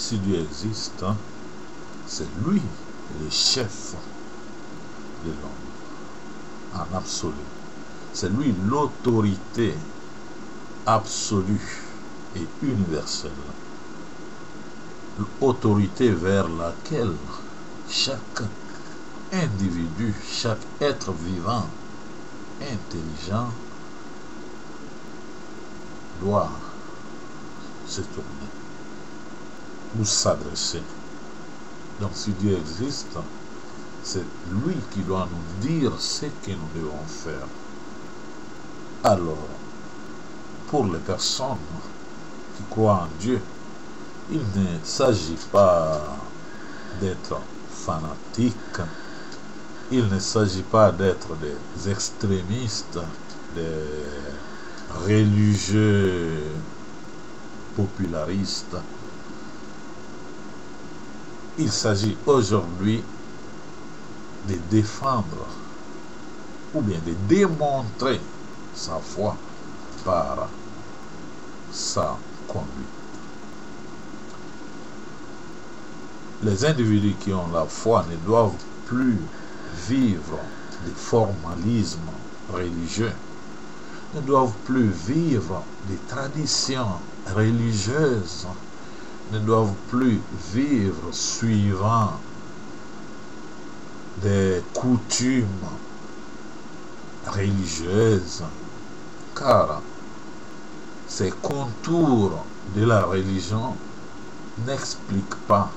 si Dieu existe, hein, c'est lui le chef de l'homme, en absolu. C'est lui l'autorité absolue et universelle. L'autorité vers laquelle chaque individu, chaque être vivant, intelligent, doit se tourner ou s'adresser. Donc si Dieu existe, c'est lui qui doit nous dire ce que nous devons faire. Alors, pour les personnes qui croient en Dieu, il ne s'agit pas d'être fanatique, il ne s'agit pas d'être des extrémistes, des religieux popularistes. Il s'agit aujourd'hui de défendre ou bien de démontrer sa foi par sa conduite. Les individus qui ont la foi ne doivent plus vivre des formalismes religieux, ne doivent plus vivre des traditions religieuses, ne doivent plus vivre suivant des coutumes religieuses, car ces contours de la religion n'expliquent pas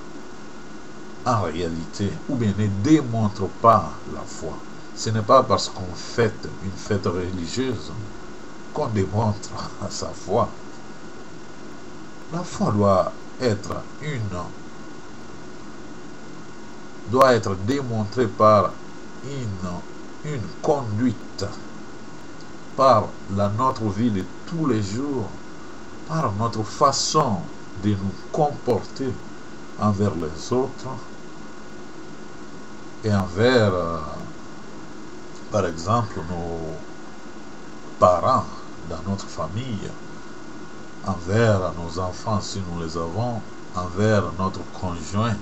en réalité, ou bien ne démontrent pas la foi. Ce n'est pas parce qu'on fête une fête religieuse qu'on démontre sa foi. La foi doit être démontrée par une conduite, par notre vie de tous les jours, par notre façon de nous comporter envers les autres et envers, par exemple, nos parents dans notre famille, envers nos enfants si nous les avons, envers notre conjoint,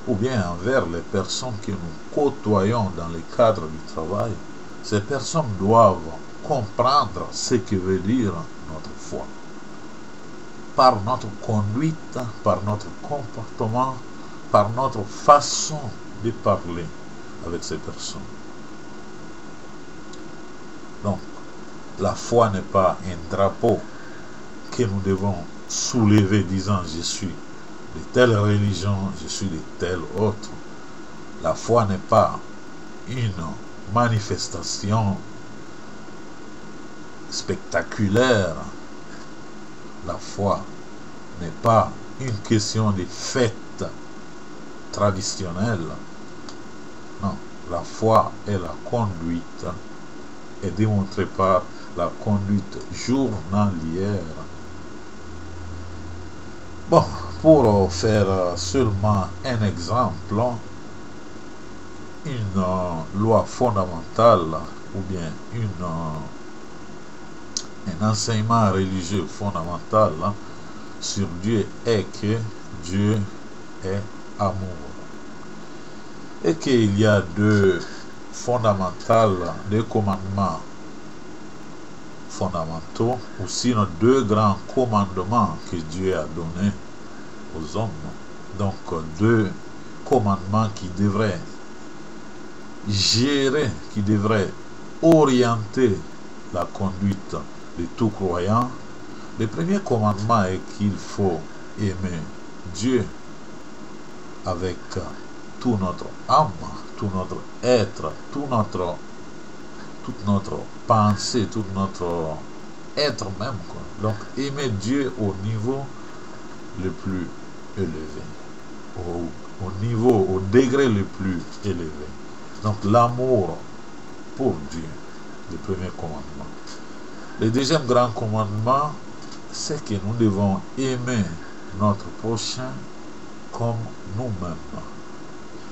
ou bien envers les personnes que nous côtoyons dans le cadre du travail. Ces personnes doivent comprendre ce que veut dire notre foi. Par notre conduite, par notre comportement, par notre façon de parler avec ces personnes. Donc, la foi n'est pas un drapeau que nous devons soulever disant je suis de telle religion, je suis de telle autre. La foi n'est pas une manifestation spectaculaire. La foi n'est pas une question de fête traditionnelle. Non, la foi est la conduite, est démontrée par la conduite journalière. Bon, pour faire seulement un exemple, une loi fondamentale ou bien un enseignement religieux fondamental sur Dieu est que Dieu est amour. Et qu'il y a deux commandements fondamentaux, ou sinon deux grands commandements que Dieu a donnés aux hommes. Donc deux commandements qui devraient gérer, qui devraient orienter la conduite de tout croyant. Le premier commandement est qu'il faut aimer Dieu avec toute notre âme, tout notre être, toute notre pensée, tout notre être même, quoi. Donc aimer Dieu au niveau le plus élevé, au degré le plus élevé. Donc l'amour pour Dieu, le premier commandement. Le deuxième grand commandement, c'est que nous devons aimer notre prochain comme nous-mêmes.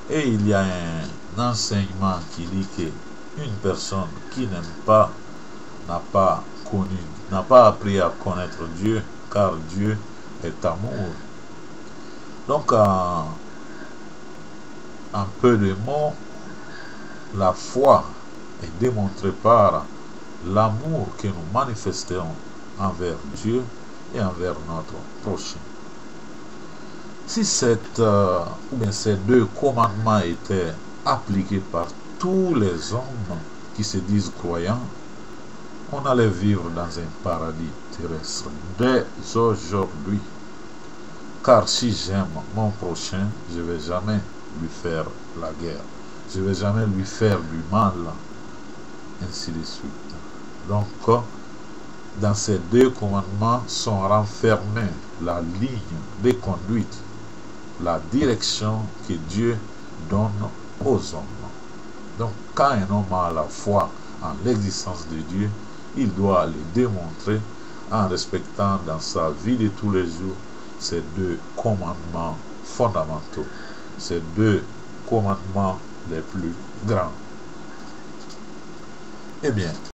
Et il y a un enseignement qui dit qu'une personne qui n'aime pas n'a pas appris à connaître Dieu, car Dieu est amour. Donc, en peu de mots, la foi est démontrée par l'amour que nous manifestons envers Dieu et envers notre prochain. Si ces deux commandements étaient appliqués par tous les hommes qui se disent croyants, on allait vivre dans un paradis terrestre dès aujourd'hui. Car si j'aime mon prochain, je ne vais jamais lui faire la guerre. Je ne vais jamais lui faire du mal, ainsi de suite. Donc, dans ces deux commandements sont renfermés la ligne de conduite, la direction que Dieu donne aux hommes. Donc, quand un homme a la foi en l'existence de Dieu, il doit le démontrer en respectant dans sa vie de tous les jours ces deux commandements fondamentaux, ces deux commandements les plus grands. Eh bien,